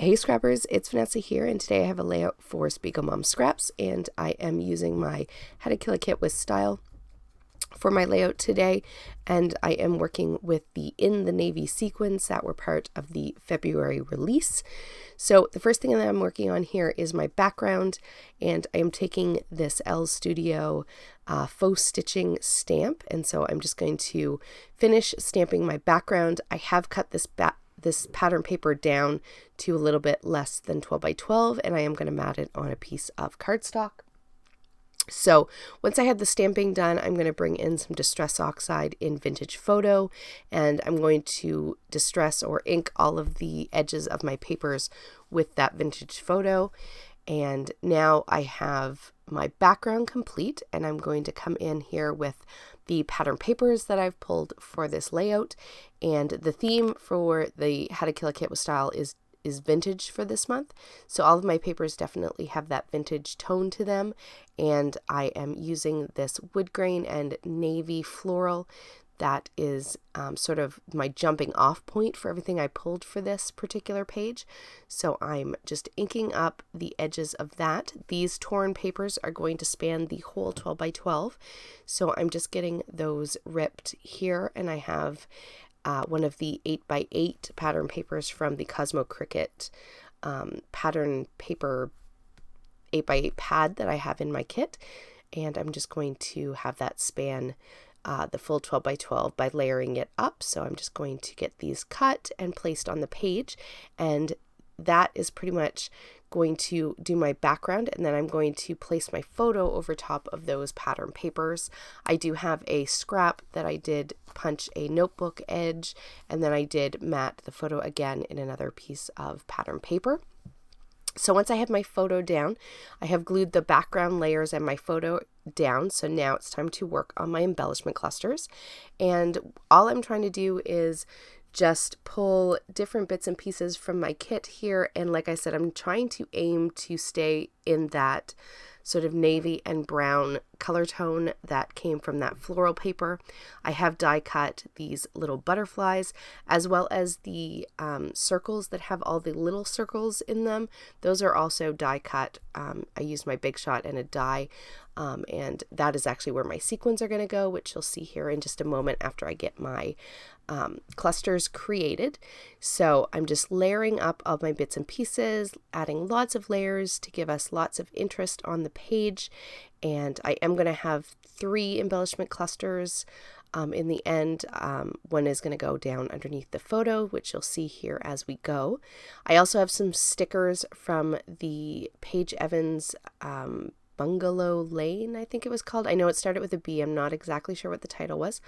Hey Scrappers, it's Vanessa here, and today I have a layout for SpiegelMom Scraps, and I am using my How to Kill a Kit with Style for my layout today, and I am working with the In the Navy sequins that were part of the February release. So the first thing that I'm working on here is my background, and I am taking this L Studio faux stitching stamp, and so I'm just going to finish stamping my background. I have cut this pattern paper down to a little bit less than 12 by 12, and I am going to mat it on a piece of cardstock. So once I have the stamping done, I'm going to bring in some Distress Oxide in Vintage Photo, and I'm going to distress or ink all of the edges of my papers with that Vintage Photo. And now I have my background complete, and I'm going to come in here with the pattern papers that I've pulled for this layout. And the theme for the How to Kill a Kit with Style is vintage for this month. So all of my papers definitely have that vintage tone to them. And I am using this wood grain and navy floral. That is sort of my jumping off point for everything I pulled for this particular page. So I'm just inking up the edges of that. These torn papers are going to span the whole 12 by 12. So I'm just getting those ripped here, and I have one of the 8 by 8 pattern papers from the Cosmo Cricut pattern paper 8 by 8 pad that I have in my kit. And I'm just going to have that span the full 12 by 12 by layering it up. So I'm just going to get these cut and placed on the page, and that is pretty much going to do my background, and then I'm going to place my photo over top of those pattern papers. I do have a scrap that I did punch a notebook edge, and then I did mat the photo again in another piece of pattern paper. So once I have my photo down, I have glued the background layers and my photo down. So now it's time to work on my embellishment clusters. And all I'm trying to do is just pull different bits and pieces from my kit here. And like I said, I'm trying to aim to stay in that sort of navy and brown color tone that came from that floral paper. I have die cut these little butterflies, as well as the circles that have all the little circles in them. Those are also die cut. I used my Big Shot and a die, and that is actually where my sequins are going to go, which you'll see here in just a moment after I get my clusters created. So I'm just layering up all my bits and pieces, adding lots of layers to give us lots of interest on the page. And I am going to have 3 embellishment clusters in the end. One is going to go down underneath the photo, which you'll see here as we go. I also have some stickers from the Paige Evans Bungalow Lane, I think it was called. I know it started with a B. I'm not exactly sure what the title was,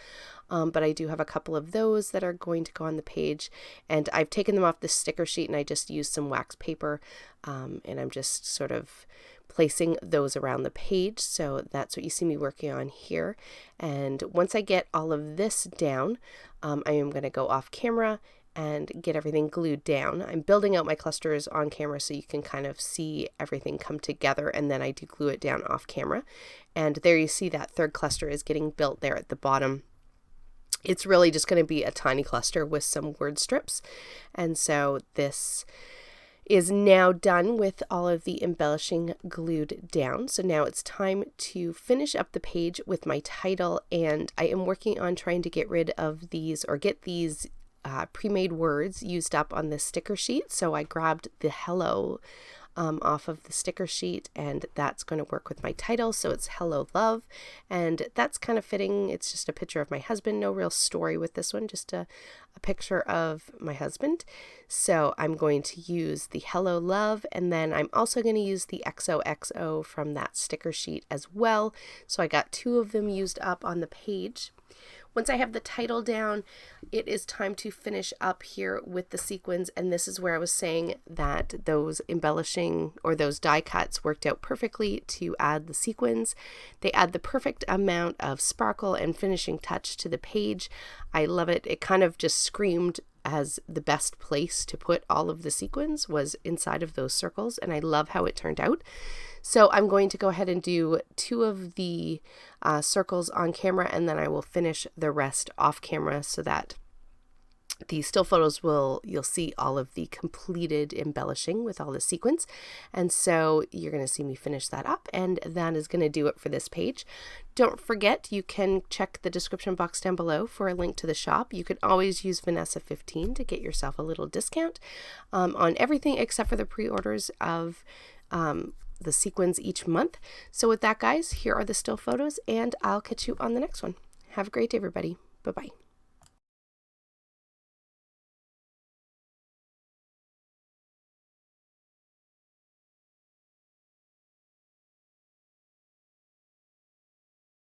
but I do have a couple of those that are going to go on the page, and I've taken them off the sticker sheet, and I just used some wax paper, and I'm just sort of placing those around the page. So that's what you see me working on here. And once I get all of this down, I am going to go off camera and get everything glued down. I'm building out my clusters on camera so you can kind of see everything come together, and then I do glue it down off camera. And there you see that third cluster is getting built there at the bottom. It's really just going to be a tiny cluster with some word strips. And so this is now done with all of the embellishing glued down. So now it's time to finish up the page with my title, and I am working on trying to get rid of these, or get these pre-made words used up on this sticker sheet. So I grabbed the hello off of the sticker sheet, and that's going to work with my title. So it's Hello Love, and that's kind of fitting. It's just a picture of my husband. No real story with this one, just a picture of my husband. So I'm going to use the Hello Love, and then I'm also going to use the XOXO from that sticker sheet as well. So I got 2 of them used up on the page. Once I have the title down, it is time to finish up here with the sequins, and this is where I was saying that those embellishing or those die cuts worked out perfectly to add the sequins. They add the perfect amount of sparkle and finishing touch to the page. I love it. It kind of just screamed as the best place to put all of the sequins was inside of those circles, and I love how it turned out. So I'm going to go ahead and do 2 of the circles on camera, and then I will finish the rest off camera so that The still photos you'll see all of the completed embellishing with all the sequins. And so you're going to see me finish that up, and that is going to do it for this page. Don't forget, you can check the description box down below for a link to the shop. You can always use Vanessa15 to get yourself a little discount on everything except for the pre-orders of the sequins each month. So with that, guys, here are the still photos, and I'll catch you on the next one. Have a great day, everybody. Bye-bye.